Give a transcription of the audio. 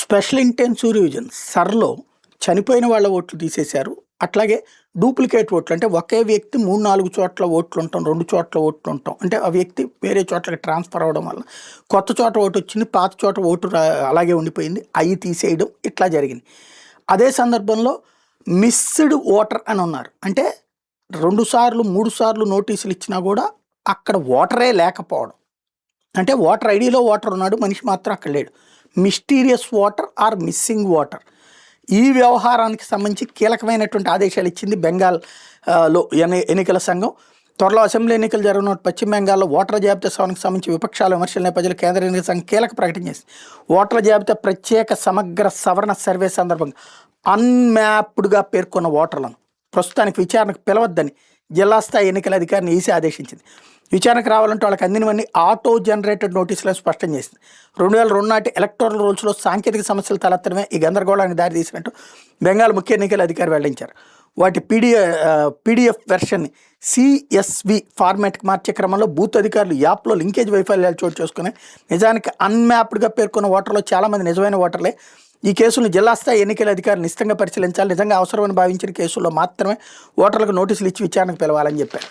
Special intensive revision సర్లో చనిపోయిన వాళ్ళ ఓట్లు తీసేశారు. అట్లాగే డూప్లికేట్ ఓట్లు అంటే ఒకే వ్యక్తి 3-4 చోట్ల ఓట్లు ఉంటాం, 2 చోట్ల ఓట్లు ఉంటాం. అంటే ఆ వ్యక్తి వేరే చోట్లకి ట్రాన్స్ఫర్ అవ్వడం వల్ల కొత్త చోట ఓటు వచ్చింది, పాత చోట ఓటు అలాగే ఉండిపోయింది. అవి తీసేయడం ఇట్లా జరిగింది. అదే సందర్భంలో మిస్డ్ ఓటర్ అని ఉన్నారు. అంటే 2 సార్లు 3 సార్లు నోటీసులు ఇచ్చినా కూడా అక్కడ ఓటరే లేకపోవడం. అంటే ఓటర్ ఐడిలో ఓటర్ ఉన్నాడు, మనిషి మాత్రం అక్కడ లేడు. Mysterious voter or missing voter. ఈ వ్యవహారానికి సంబంధించి కీలకమైనటువంటి ఆదేశాలు ఇచ్చింది బెంగాల్లో ఎన్నికల సంఘం. త్వరలో అసెంబ్లీ ఎన్నికలు జరగనున్న పశ్చిమ బెంగాల్లో ఓటర్ల జాబితా సవరణకు సంబంధించి విపక్షాల విమర్శల నేపథ్యంలో కేంద్ర ఎన్నికల సంఘం కీలక ప్రకటన చేసింది. ఓటర్ల జాబితా ప్రత్యేక సమగ్ర సవరణ సర్వే సందర్భంగా అన్మ్యాప్డ్గా పేర్కొన్న ఓటర్లను ప్రస్తుతానికి విచారణకు పిలవద్దని జిల్లా స్థాయి ఎన్నికల అధికారిని ఈసీ ఆదేశించింది. విచారణకు రావాలంటే వాళ్ళకి అందినవన్నీ ఆటో జనరేటెడ్ నోటీసులను స్పష్టం చేసింది. 2002 నాటి ఎలక్టోరల్ రూల్స్లో సాంకేతిక సమస్యలు తలెత్తడమే ఈ గందరగోళానికి దారితీసినట్టు బెంగాల్ ముఖ్య ఎన్నికల అధికారి వెల్లడించారు. వాటి పీడిఎఫ్ వెర్షన్ని CSV ఫార్మాట్కి మార్చే క్రమంలో బూత్ అధికారులు యాప్లో లింకేజ్ వైఫల్యాలు చోటు చేసుకుని నిజానికి అన్మ్యాప్డ్గా పేర్కొన్న ఓటర్లో చాలామంది నిజమైన ఓటర్లే. ఈ కేసులను జిల్లా స్థాయి ఎన్నికల అధికారులు నిశ్చితంగా పరిశీలించాలి. నిజంగా అవసరమని భావించిన కేసుల్లో మాత్రమే ఓటర్లకు నోటీసులు ఇచ్చి విచారణకు పిలవాలని చెప్పారు.